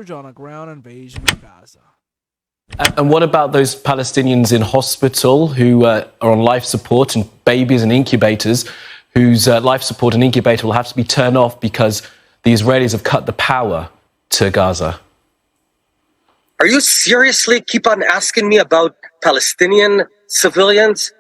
converge on a ground invasion of Gaza. And what about those Palestinians in hospital who are on life support, and babies and incubators whose life support and incubator will have to be turned off because the Israelis have cut the power to Gaza? Are you seriously keep on asking me about Palestinian civilians?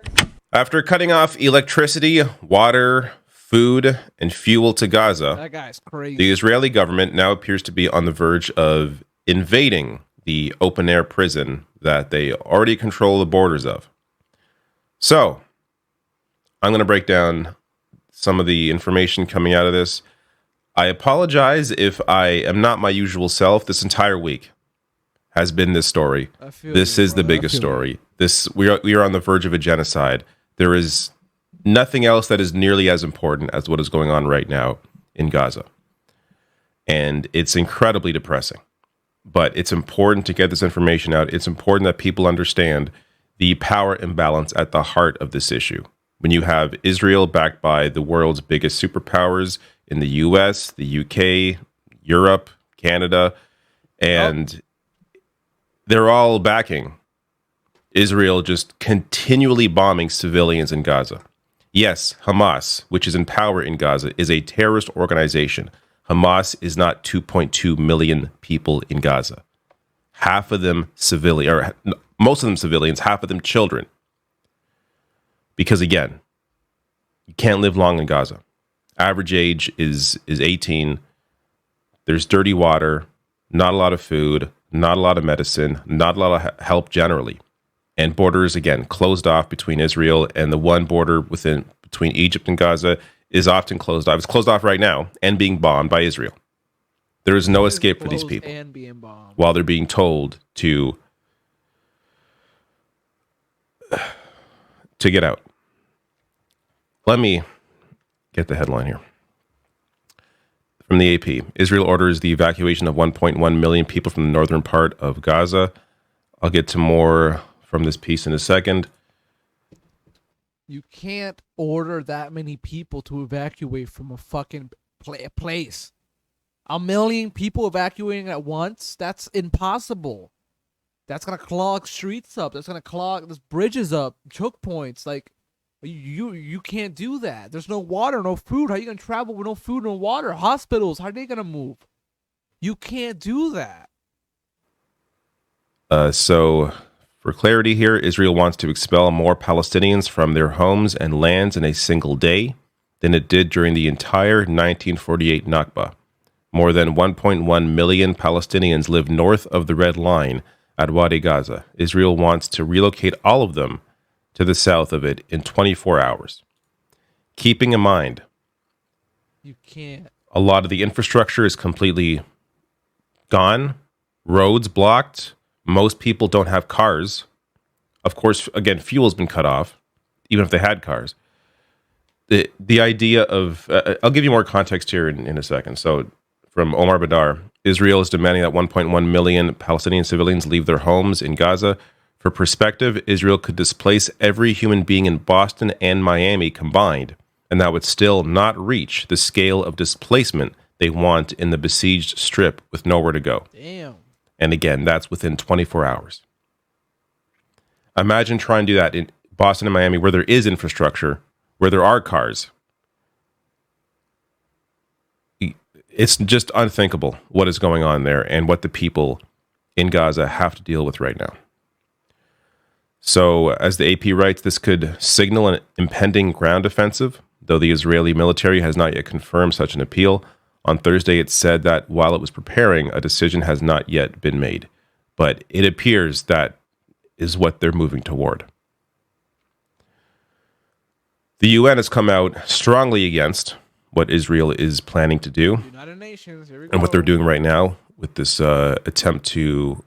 After cutting off electricity, water, food, and fuel to Gaza, That guy's crazy. the Israeli government now appears to be on the verge of invading the open-air prison that they already control the borders of. So, I'm going to break down some of the information coming out of this. I apologize if I am not my usual self. This entire week has been this story. This is the biggest story. We are on the verge of a genocide. There is nothing else that is nearly as important as what is going on right now in Gaza. And it's incredibly depressing. But it's important to get this information out. It's important that people understand the power imbalance at the heart of this issue. When you have Israel backed by the world's biggest superpowers in the US, the UK, Europe, Canada, and they're all backing Israel just continually bombing civilians in Gaza. Yes, Hamas, which is in power in Gaza, is a terrorist organization. Hamas is not 2.2 million people in Gaza. Half of them civilian, or most of them civilians, half of them children. Because again, you can't live long in Gaza. Average age is 18. There's dirty water, not a lot of food, not a lot of medicine, not a lot of help generally. And borders, again, closed off between Israel, and the one border between Egypt and Gaza is often closed off. It's closed off right now and being bombed by Israel. There is no escape for these people And being bombed. while they're being told to get out. Let me get the headline here. From the AP, Israel orders the evacuation of 1.1 million people from the northern part of Gaza. I'll get to more from this piece in a second. You can't order that many people to evacuate from a fucking place. 1 million people evacuating at once? That's impossible. That's going to clog streets up. That's going to clog those bridges up, choke points. Like, you can't do that. There's no water, no food. How are you going to travel with no food, no water? Hospitals, how are they going to move? You can't do that. So, for clarity here, Israel wants to expel more Palestinians from their homes and lands in a single day than it did during the entire 1948 Nakba. More than 1.1 million Palestinians live north of the Red Line at Wadi Gaza. Israel wants to relocate all of them to the south of it in 24 hours. Keeping in mind, You can't. a lot of the infrastructure is completely gone, roads blocked. Most people don't have cars. Of course, again, fuel's been cut off, even if they had cars. The idea of, I'll give you more context here in a second. So from Omar Badar, Israel is demanding that 1.1 million Palestinian civilians leave their homes in Gaza. For perspective, Israel could displace every human being in Boston and Miami combined, and that would still not reach the scale of displacement they want in the besieged strip with nowhere to go. Damn. And again, that's within 24 hours. Imagine trying to do that in Boston and Miami where there is infrastructure, where there are cars. It's just unthinkable what is going on there and what the people in Gaza have to deal with right now. So, as the AP writes, this could signal an impending ground offensive, though the Israeli military has not yet confirmed such an appeal. On Thursday, it said that while it was preparing, a decision has not yet been made. But it appears that is what they're moving toward. The UN has come out strongly against what Israel is planning to do United Nations, here we go. and what they're doing right now with this attempt to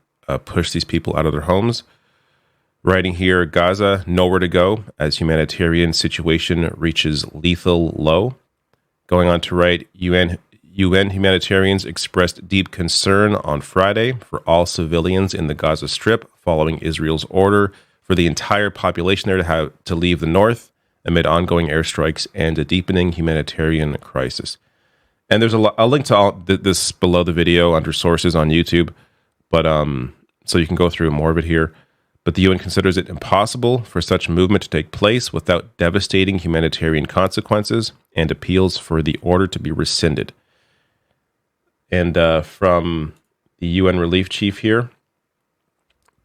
push these people out of their homes. Writing here, Gaza, nowhere to go as humanitarian situation reaches lethal low. Going on to write, UN humanitarians expressed deep concern on Friday for all civilians in the Gaza Strip following Israel's order for the entire population there to leave the north amid ongoing airstrikes and a deepening humanitarian crisis. And there's a link to all this below the video under sources on YouTube, but so you can go through more of it here. But the UN considers it impossible for such movement to take place without devastating humanitarian consequences and appeals for the order to be rescinded. And from the UN relief chief here,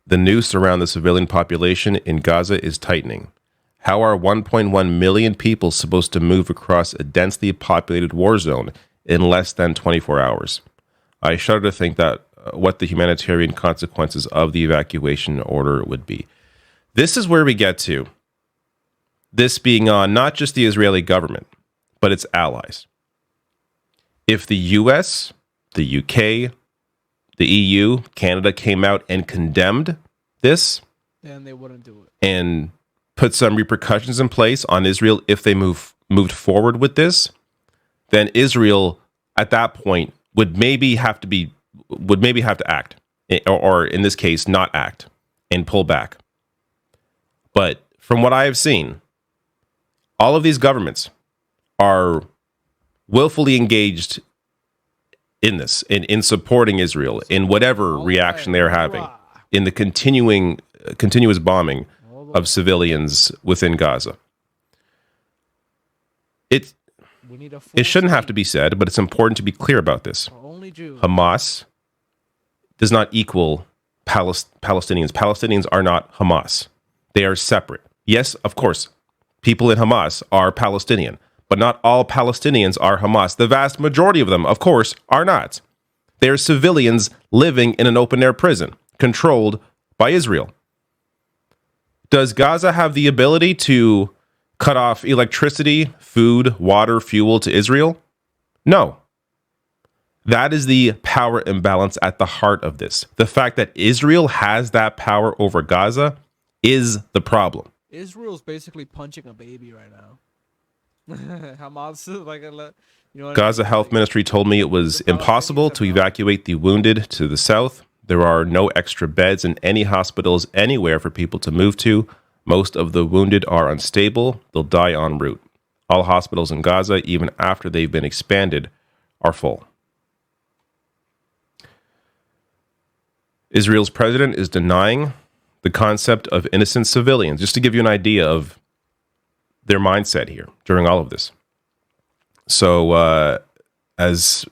the noose around the civilian population in Gaza is tightening. How are 1.1 million people supposed to move across a densely populated war zone in less than 24 hours? I shudder to think that what the humanitarian consequences of the evacuation order would be. This is where we get to. This being on not just the Israeli government, but its allies. If the US, the UK, the EU, Canada came out and condemned this, then they wouldn't do it. And put some repercussions in place on Israel if they moved forward with this, then Israel at that point would maybe have to act, or in this case, not act and pull back. But from what I have seen, all of these governments are willfully engaged in this, in supporting Israel, in whatever reaction they're having, in the continuous bombing of civilians within Gaza. It shouldn't have to be said, but it's important to be clear about this. Hamas does not equal Palestinians. Palestinians are not Hamas. They are separate. Yes, of course, people in Hamas are Palestinian, but not all Palestinians are Hamas. The vast majority of them, of course, are not. They are civilians living in an open-air prison, controlled by Israel. Does Gaza have the ability to cut off electricity, food, water, fuel to Israel? No. That is the power imbalance at the heart of this. The fact that Israel has that power over Gaza is the problem. Israel's basically punching a baby right now. Hamas, Gaza Health Ministry told me it was impossible to evacuate the wounded to the south. There are no extra beds in any hospitals anywhere for people to move to. Most of the wounded are unstable. They'll die en route. All hospitals in Gaza, even after they've been expanded, are full. Israel's president is denying the concept of innocent civilians, just to give you an idea of their mindset here during all of this. So, there's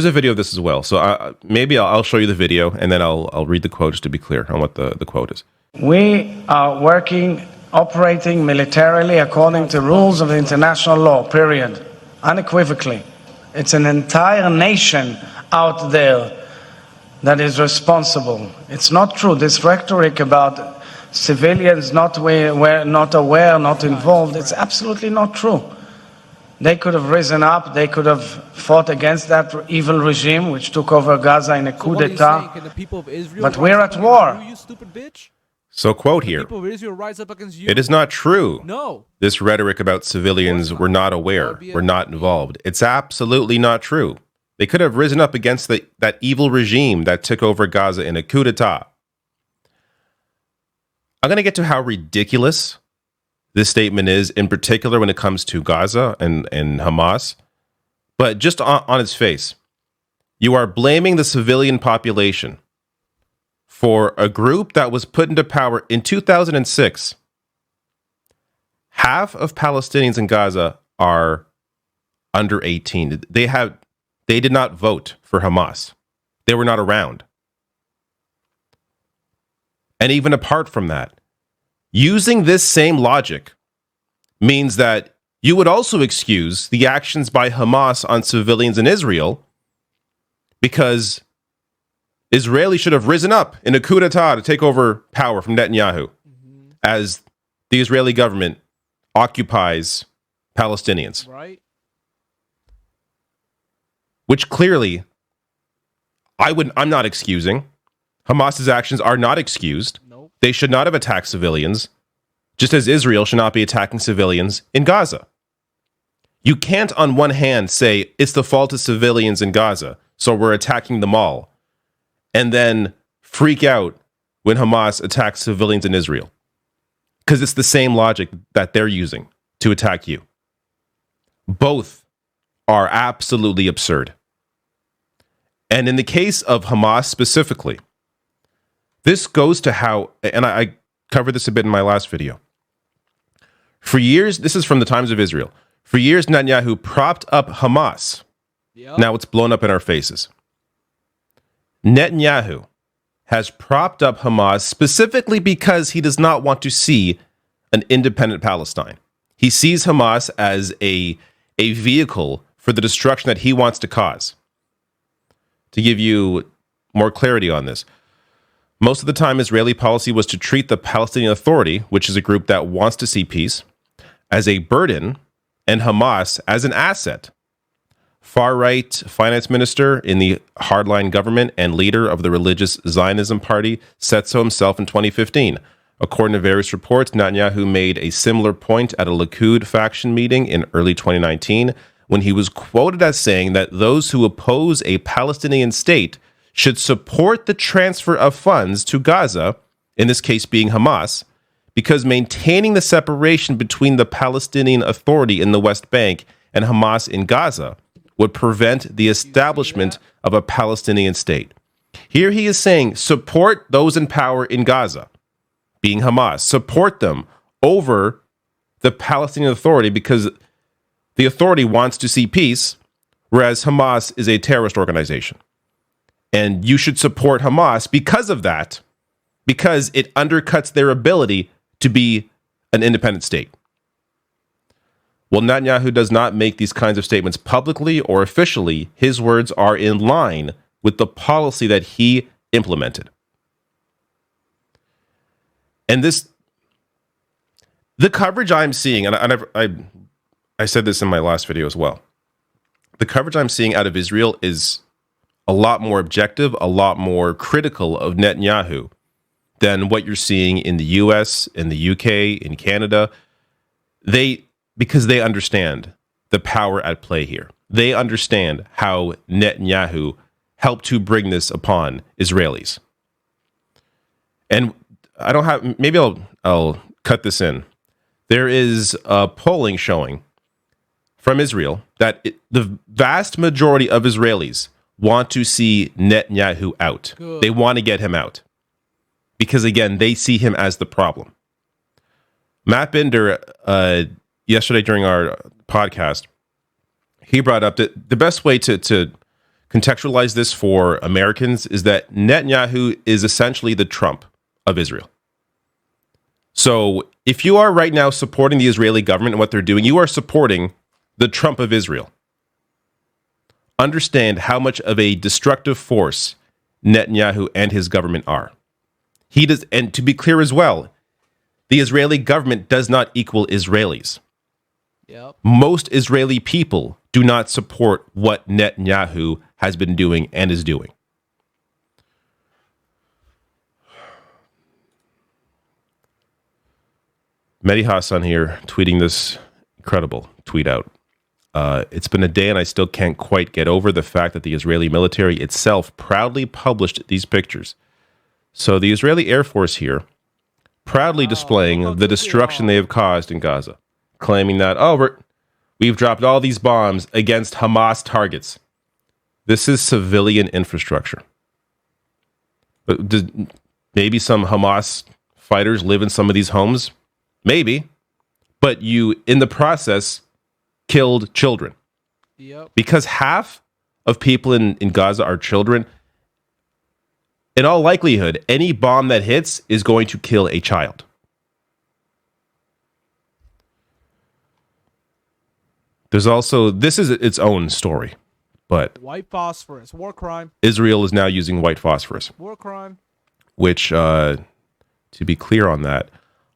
a video of this as well. So maybe I'll show you the video, and then I'll read the quote just to be clear on what the quote is. We are operating militarily according to rules of international law, period. Unequivocally. It's an entire nation out there that is responsible. It's not true. This rhetoric about civilians not aware, not involved, it's absolutely not true. They could have risen up, they could have fought against that evil regime which took over Gaza in a coup d'etat. But we're at war. You stupid bitch? So quote here, People of Israel rise up against you. it is not true. No. This rhetoric about civilians were not aware, were not involved. It's absolutely not true. They could have risen up against that evil regime that took over Gaza in a coup d'etat. I'm going to get to how ridiculous this statement is, in particular when it comes to Gaza and Hamas. But just on its face, you are blaming the civilian population for a group that was put into power in 2006. Half of Palestinians in Gaza are under 18. They did not vote for Hamas. They were not around. And even apart from that, using this same logic means that you would also excuse the actions by Hamas on civilians in Israel, because Israelis should have risen up in a coup d'etat to take over power from Netanyahu as the Israeli government occupies Palestinians. Right. Which clearly I'm not excusing. Hamas's actions are not excused. Nope. They should not have attacked civilians, just as Israel should not be attacking civilians in Gaza. You can't on one hand say it's the fault of civilians in Gaza, so we're attacking them all, and then freak out when Hamas attacks civilians in Israel. Because it's the same logic that they're using to attack you. Both are absolutely absurd. And in the case of Hamas specifically, this goes to how, and I covered this a bit in my last video. For years, this is from the times of Israel. For years, Netanyahu propped up Hamas. Yep. Now it's blown up in our faces. Netanyahu has propped up Hamas specifically because he does not want to see an independent Palestine. He sees Hamas as a vehicle for the destruction that he wants to cause. To give you more clarity on this, most of the time Israeli policy was to treat the Palestinian Authority, which is a group that wants to see peace, as a burden and Hamas as an asset. Far-right finance minister in the hardline government and leader of the religious Zionism party said so himself in 2015. According to various reports, Netanyahu made a similar point at a Likud faction meeting in early 2019 when he was quoted as saying that those who oppose a Palestinian state should support the transfer of funds to Gaza, in this case being Hamas, because maintaining the separation between the Palestinian Authority in the West Bank and Hamas in Gaza would prevent the establishment of a Palestinian state. Here he is saying, support those in power in Gaza, being Hamas. Support them over the Palestinian Authority because the Authority wants to see peace, whereas Hamas is a terrorist organization. And you should support Hamas because of that, because it undercuts their ability to be an independent state. Well, Netanyahu does not make these kinds of statements publicly or officially. His words are in line with the policy that he implemented. And the coverage I'm seeing, and I said this in my last video as well, the coverage I'm seeing out of Israel is a lot more objective, a lot more critical of Netanyahu than what you're seeing in the US, in the UK, in Canada. Because they understand the power at play here. They understand how Netanyahu helped to bring this upon Israelis. And I don't have, maybe I'll cut this in. There is a polling showing from Israel that the vast majority of Israelis want to see Netanyahu out. Good. They want to get him out. Because again, they see him as the problem. Matt Binder, yesterday during our podcast, he brought up that the best way to contextualize this for Americans is that Netanyahu is essentially the Trump of Israel. So if you are right now supporting the Israeli government and what they're doing, you are supporting the Trump of Israel. Understand how much of a destructive force Netanyahu and his government are. He does, and to be clear as well, the Israeli government does not equal Israelis. Yep. Most Israeli people do not support what Netanyahu has been doing and is doing. Mehdi Hassan here tweeting this incredible tweet out. It's been a day and I still can't quite get over the fact that the Israeli military itself proudly published these pictures. So the Israeli Air Force here proudly displaying the destruction they have caused in Gaza, claiming that, we've dropped all these bombs against Hamas targets. This is civilian infrastructure. But maybe some Hamas fighters live in some of these homes? Maybe. But you, in the process, killed children. Yep. Because half of people in Gaza are children. In all likelihood, any bomb that hits is going to kill a child. There's also, this is its own story, but White phosphorus, war crime. Israel is now using white phosphorus, War crime. which, to be clear on that,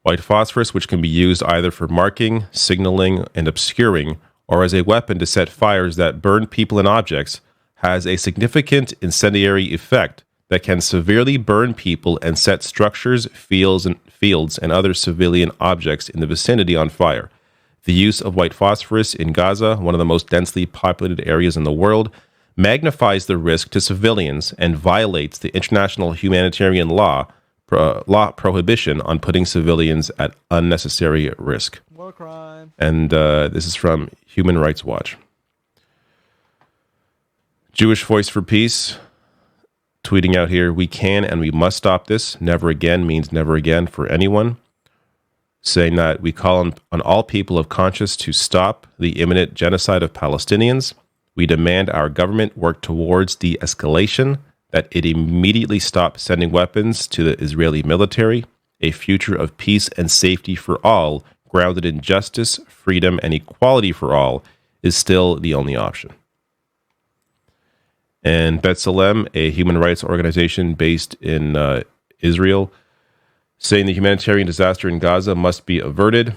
white phosphorus, which can be used either for marking, signaling, and obscuring, or as a weapon to set fires that burn people and objects, has a significant incendiary effect that can severely burn people and set structures, fields, and other civilian objects in the vicinity on fire. The use of white phosphorus in Gaza, one of the most densely populated areas in the world, magnifies the risk to civilians and violates the international humanitarian law law prohibition on putting civilians at unnecessary risk. War crime. And this is from Human Rights Watch. Jewish Voice for Peace tweeting out here, we can and we must stop this. Never again means never again for anyone. Saying that we call on all people of conscience to stop the imminent genocide of Palestinians. We demand our government work towards de-escalation, that it immediately stop sending weapons to the Israeli military. A future of peace and safety for all, grounded in justice, freedom, and equality for all, is still the only option. And B'Tselem, a human rights organization based in Israel, saying the humanitarian disaster in Gaza must be averted.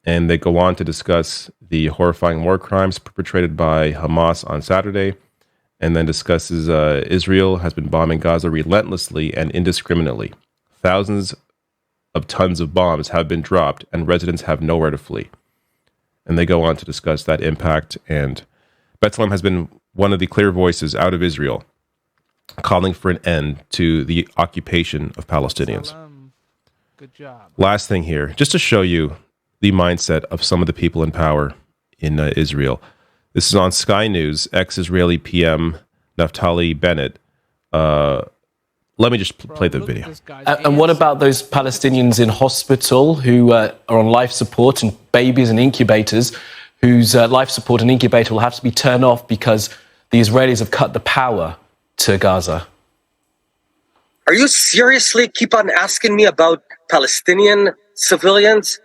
And they go on to discuss the horrifying war crimes perpetrated by Hamas on Saturday, and then discusses Israel has been bombing Gaza relentlessly and indiscriminately. Thousands of tons of bombs have been dropped, and residents have nowhere to flee. And they go on to discuss that impact. And B'Tselem has been one of the clear voices out of Israel, calling for an end to the occupation of Palestinians. Good job. Last thing here, just to show you the mindset of some of the people in power in Israel. This is on Sky News, ex-Israeli PM Naftali Bennett. Let me just play the video. And what about those Palestinians in hospital who are on life support, and babies and incubators whose life support and incubator will have to be turned off because the Israelis have cut the power to Gaza? Are you seriously keep on asking me about Palestinian civilians?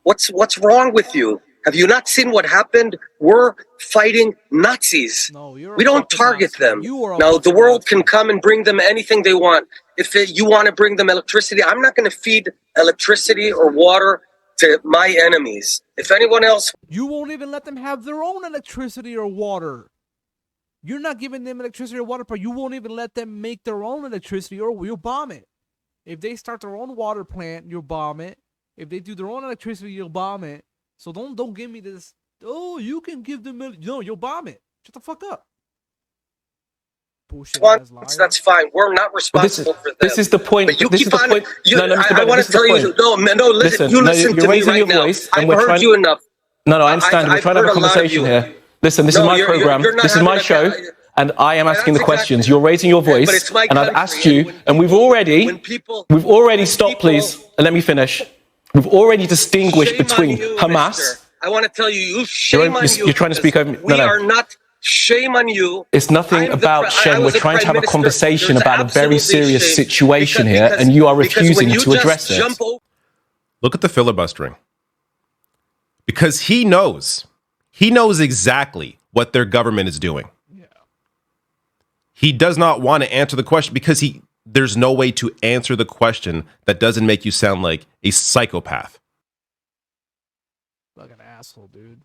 What's wrong with you? Have you not seen what happened? We're fighting Nazis. No, we don't target Nazi. them. You are Now, the world Nazi. can come and bring them anything they want. If you want to bring them electricity, I'm not going to feed electricity or water to my enemies. If anyone else... You won't even let them have their own electricity or water. You're not giving them electricity or water, but you won't even let them make their own electricity, or you'll bomb it. If they start their own water plant, you'll bomb it. If they do their own electricity, you'll bomb it. So don't give me this, oh, you can give them, no, you'll bomb it. Shut the fuck up. Bullshit ass liar. That's fine. We're not responsible for them. This is the point. But you this keep is the on. point. I want to tell you. No, listen. You listen to me right now. I've heard you enough. No, I understand. We're trying to have a conversation here. Listen, this is my program. This is my show. And I am asking the questions. You're raising your voice, and I've asked you, and we've already stopped, please, and let me finish. We've already distinguished between Hamas. I want to tell you, shame on you. You're trying to speak over me. We are not. Shame on you. It's nothing about shame. We're trying to have a conversation about a very serious situation here, and you are refusing to address it. Look at the filibustering. Because he knows exactly what their government is doing. Yeah. He does not want to answer the question because there's no way to answer the question that doesn't make you sound like a psychopath. Like an asshole, dude.